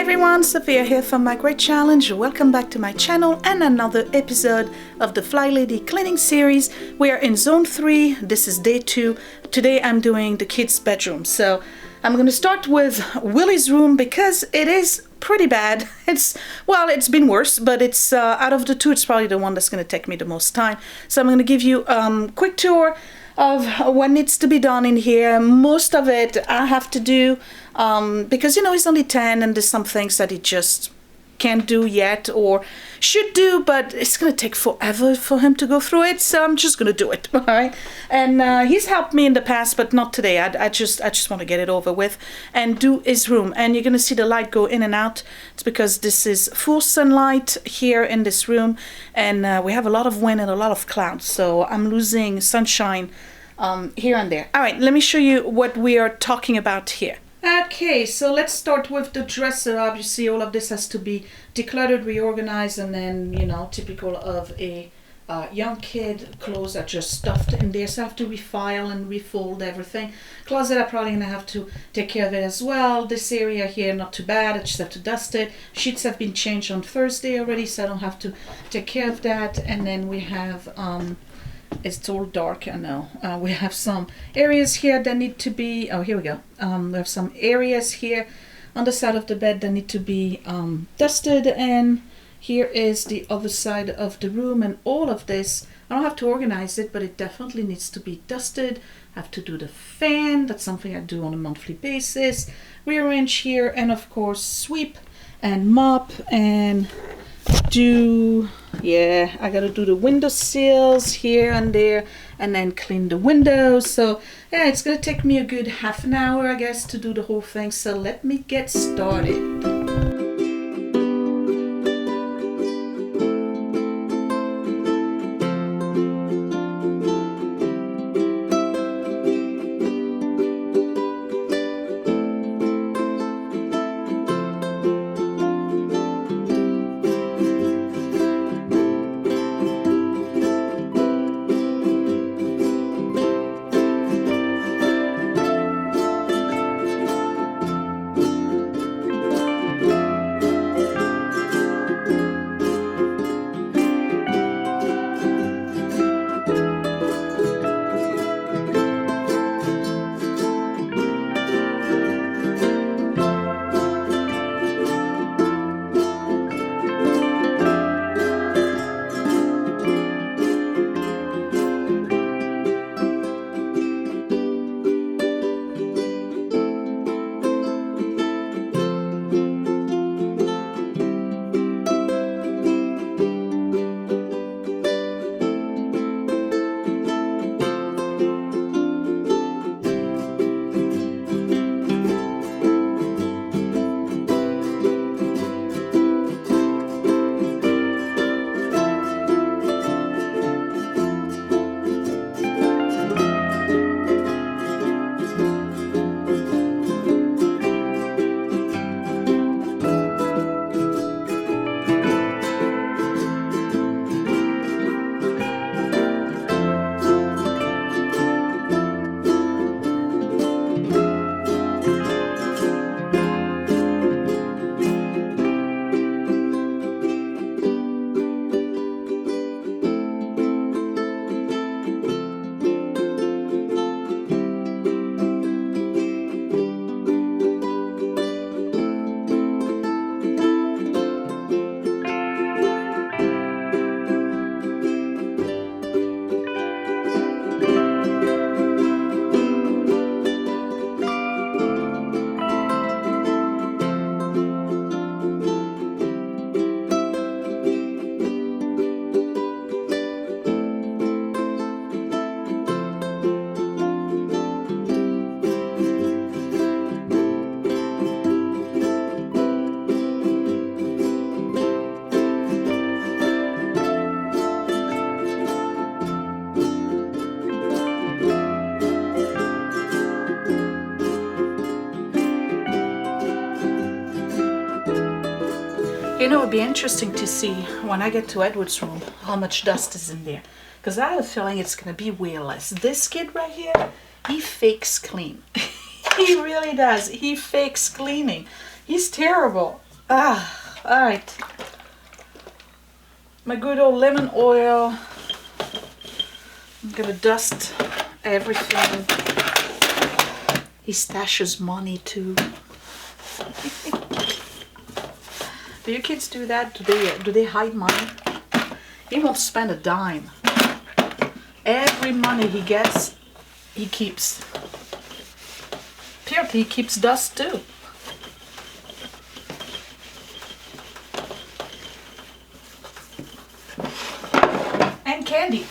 everyone, Sophia here from My Great Challenge. Welcome back to my channel and another episode of the FlyLady cleaning series. We are in zone 3. This is day 2. Today I'm doing the kids' bedroom. So I'm going to start with Willie's room because it is pretty bad. It's been worse, but it's out of the two, it's probably the one that's going to take me the most time. So I'm going to give you a quick tour of what needs to be done in here. Most of it I have to do because, you know, he's only 10 and there's some things that he just can't do yet or should do, but it's gonna take forever for him to go through it, so I'm just gonna do it. All right. And he's helped me in the past, but not today. I just want to get it over with and do his room. And you're gonna see the light go in and out. It's because this is full sunlight here in this room, and we have a lot of wind and a lot of clouds, so I'm losing sunshine here and there. All right, let me show you what we are talking about here. Okay, so let's start with the dresser. Obviously, all of this has to be decluttered, reorganized, and then, you know, typical of a young kid, clothes are just stuffed in there, so I have to refile and refold everything. Closet, I'm probably gonna have to take care of it as well. This area here, not too bad, I just have to dust it. Sheets have been changed on Thursday already, so I don't have to take care of that. And then we have it's all dark, I know. We have some areas here that need to be, oh, here we go. We have some areas here on the side of the bed that need to be dusted, and here is the other side of the room. And all of this, I don't have to organize it, but it definitely needs to be dusted. I have to do the fan, that's something I do on a monthly basis. Rearrange here, and of course sweep and mop and do, yeah, I gotta do the window sills here and there, and then clean the windows. So yeah, it's gonna take me a good half an hour, I guess, to do the whole thing. So let me get started. You know, it'd be interesting to see when I get to Edward's room how much dust is in there, because I have a feeling it's going to be way less. This kid right here, he fakes clean. He really does. He fakes cleaning. He's terrible. Ah, all right. My good old lemon oil. I'm gonna dust everything. He stashes money too. Do your kids do that? Do they hide money? He won't spend a dime. Every money he gets, he keeps. Apparently he keeps dust too. And candy.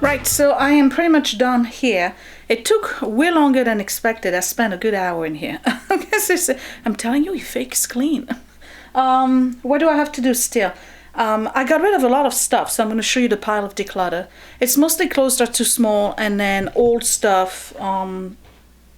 Right, so I am pretty much done here. It took way longer than expected. I spent a good hour in here. I'm telling you, he fakes clean. What do I have to do still? I got rid of a lot of stuff, so I'm going to show you the pile of declutter. It's mostly clothes that are too small, and then old stuff,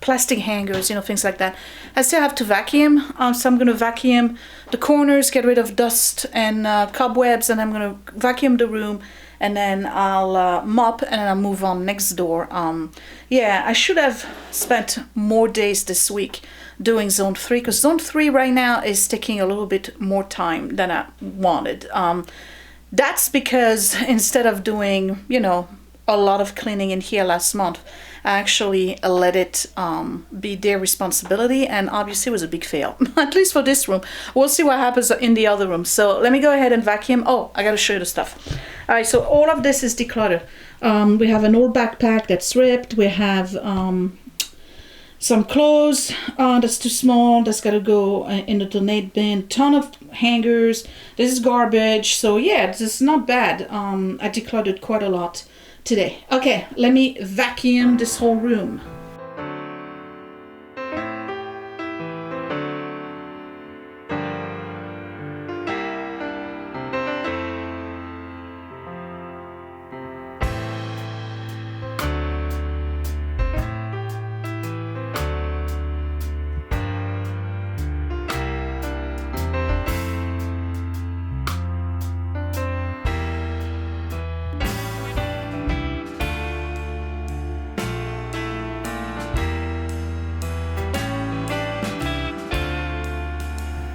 plastic hangers, you know, things like that. I still have to vacuum, so I'm going to vacuum the corners, get rid of dust and cobwebs, and I'm going to vacuum the room, and then I'll mop, and then I'll move on next door. Yeah, I should have spent more days this week doing zone 3, because zone 3 right now is taking a little bit more time than I wanted. That's because instead of doing, you know, a lot of cleaning in here last month, I actually let it be their responsibility, and obviously it was a big fail, at least for this room. We'll see what happens in the other room. So let me go ahead and vacuum. Oh, I gotta show you the stuff. All right, so all of this is decluttered. We have an old backpack that's ripped. We have some clothes that's too small, that's gotta go in the donate bin. Ton of hangers. This is garbage. So yeah, this is not bad. I decluttered quite a lot today. Okay, let me vacuum this whole room.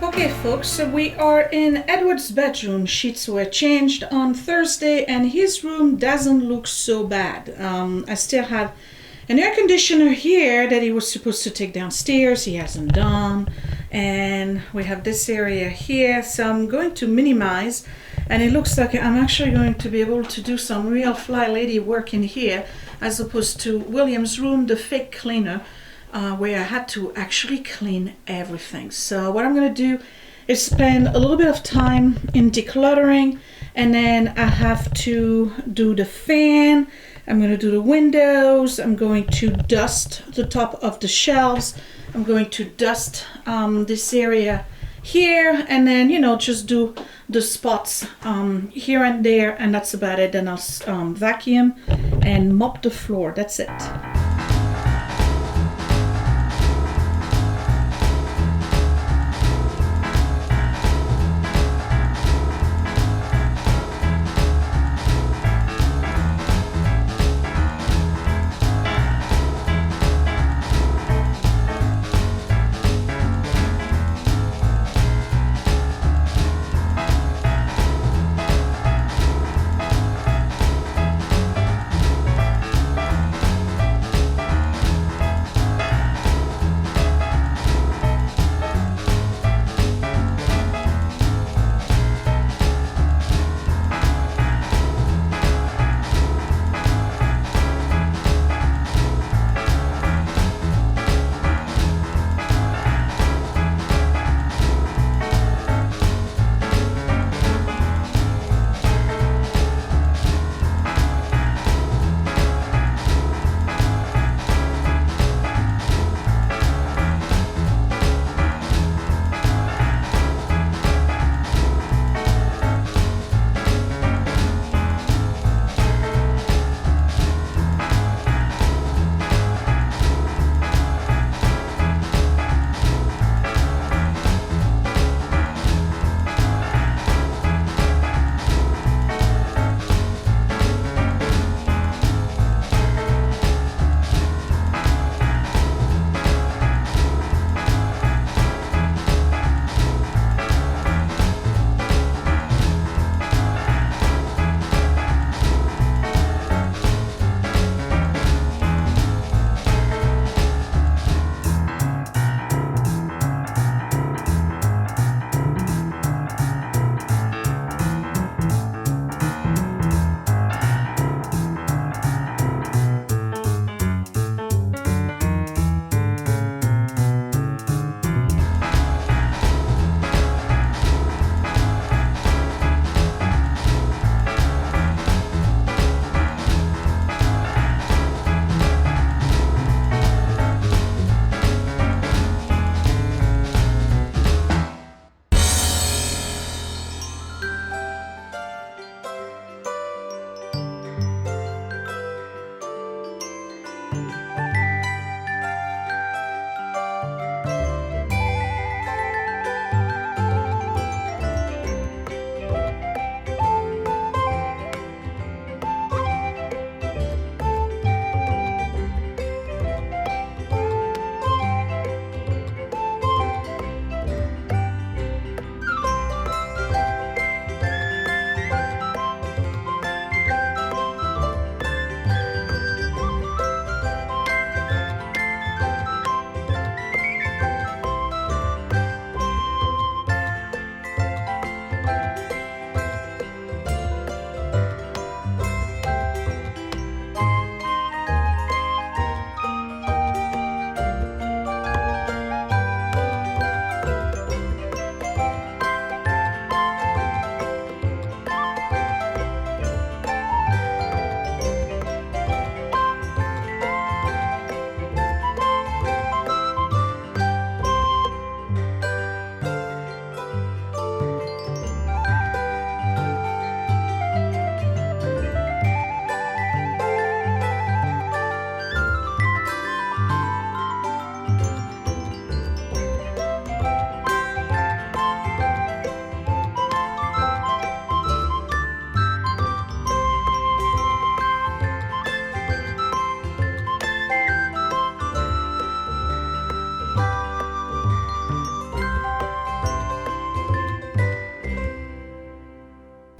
Okay folks, so we are in Edward's bedroom. Sheets were changed on Thursday and his room doesn't look so bad. I still have An air conditioner here that he was supposed to take downstairs, he hasn't done. And we have this area here, so I'm going to minimize, and it looks like I'm actually going to be able to do some real FlyLady work in here, as opposed to William's room, the fake cleaner, where I had to actually clean everything. So what I'm going to do is spend a little bit of time in decluttering, and then I have to do the fan, I'm going to do the windows, I'm going to dust the top of the shelves, I'm going to dust this area here, and then, you know, just do the spots here and there, and that's about it. Then I'll vacuum and mop the floor. That's it.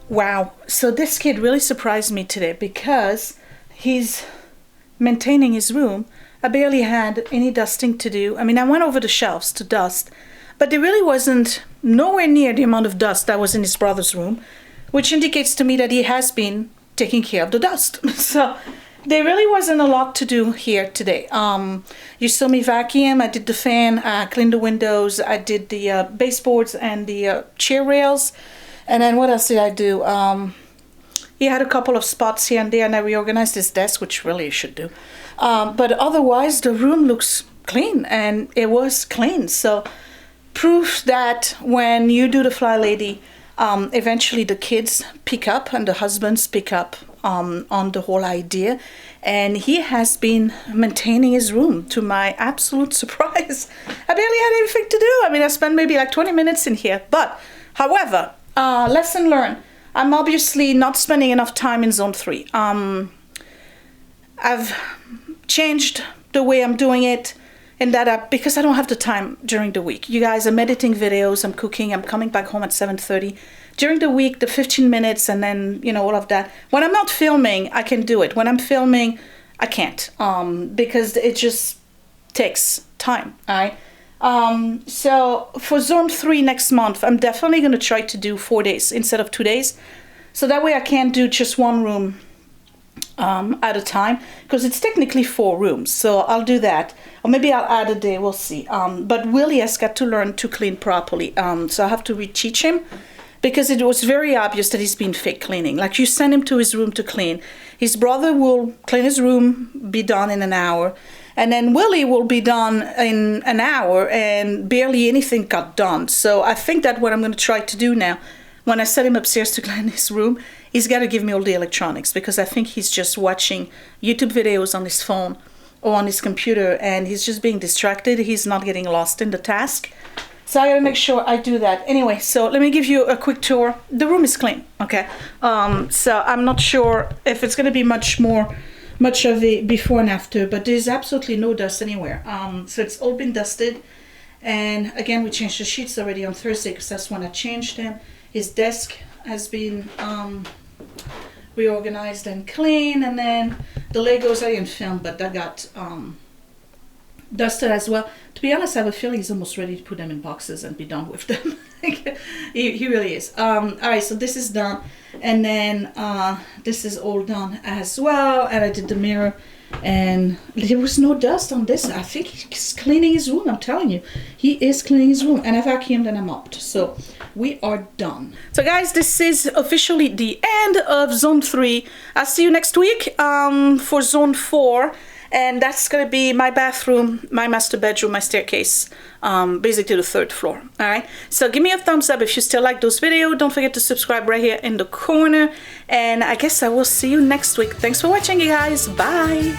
Wow, so this kid really surprised me today because he's maintaining his room. I barely had any dusting to do. I mean, I went over the shelves to dust, but there really wasn't nowhere near the amount of dust that was in his brother's room, which indicates to me that he has been taking care of the dust. So there really wasn't a lot to do here today. You saw me vacuum, I did the fan, I cleaned the windows, I did the baseboards and the chair rails. And then what else did I do? He had a couple of spots here and there, and I reorganized his desk, which really I should do. But otherwise, the room looks clean, and it was clean. So proof that when you do the FlyLady, eventually the kids pick up and the husbands pick up on the whole idea. And he has been maintaining his room to my absolute surprise. I barely had anything to do. I mean, I spent maybe like 20 minutes in here. But however, lesson learned. I'm obviously not spending enough time in zone 3. I've changed the way I'm doing it in that because I don't have the time during the week. You guys, I'm editing videos, I'm cooking, I'm coming back home at 7:30. During the week, the 15 minutes and then, you know, all of that. When I'm not filming, I can do it. When I'm filming, I can't because it just takes time, all right? So for zone 3 next month, I'm definitely going to try to do 4 days instead of 2 days. So that way I can do just one room at a time, because it's technically 4 rooms. So I'll do that. Or maybe I'll add a day, we'll see. But Willie has got to learn to clean properly. So I have to reteach him, because it was very obvious that he's been fake cleaning. Like, you send him to his room to clean. His brother will clean his room, be done in an hour. And then Willie will be done in an hour, and barely anything got done. So I think that what I'm going to try to do now, when I set him upstairs to clean his room, he's got to give me all the electronics, because I think he's just watching YouTube videos on his phone or on his computer, and he's just being distracted. He's not getting lost in the task. So I got to make sure I do that. Anyway, so let me give you a quick tour. The room is clean, okay? So I'm not sure if it's going to be much of a before and after, but there's absolutely no dust anywhere. So it's all been dusted. And again, we changed the sheets already on Thursday, because that's when I changed them. His desk has been reorganized and clean. And then the Legos I didn't film, but that got dusted as well. To be honest, I have a feeling he's almost ready to put them in boxes and be done with them. he really is. All right, so this is done. And then this is all done as well. And I did the mirror, and there was no dust on this. I think he's cleaning his room, I'm telling you. He is cleaning his room, and I vacuumed and I mopped. So we are done. So guys, this is officially the end of zone 3. I'll see you next week for zone 4. And that's going to be my bathroom, my master bedroom, my staircase, basically the 3rd floor. All right. So give me a thumbs up if you still like those videos. Don't forget to subscribe right here in the corner. And I guess I will see you next week. Thanks for watching, you guys. Bye.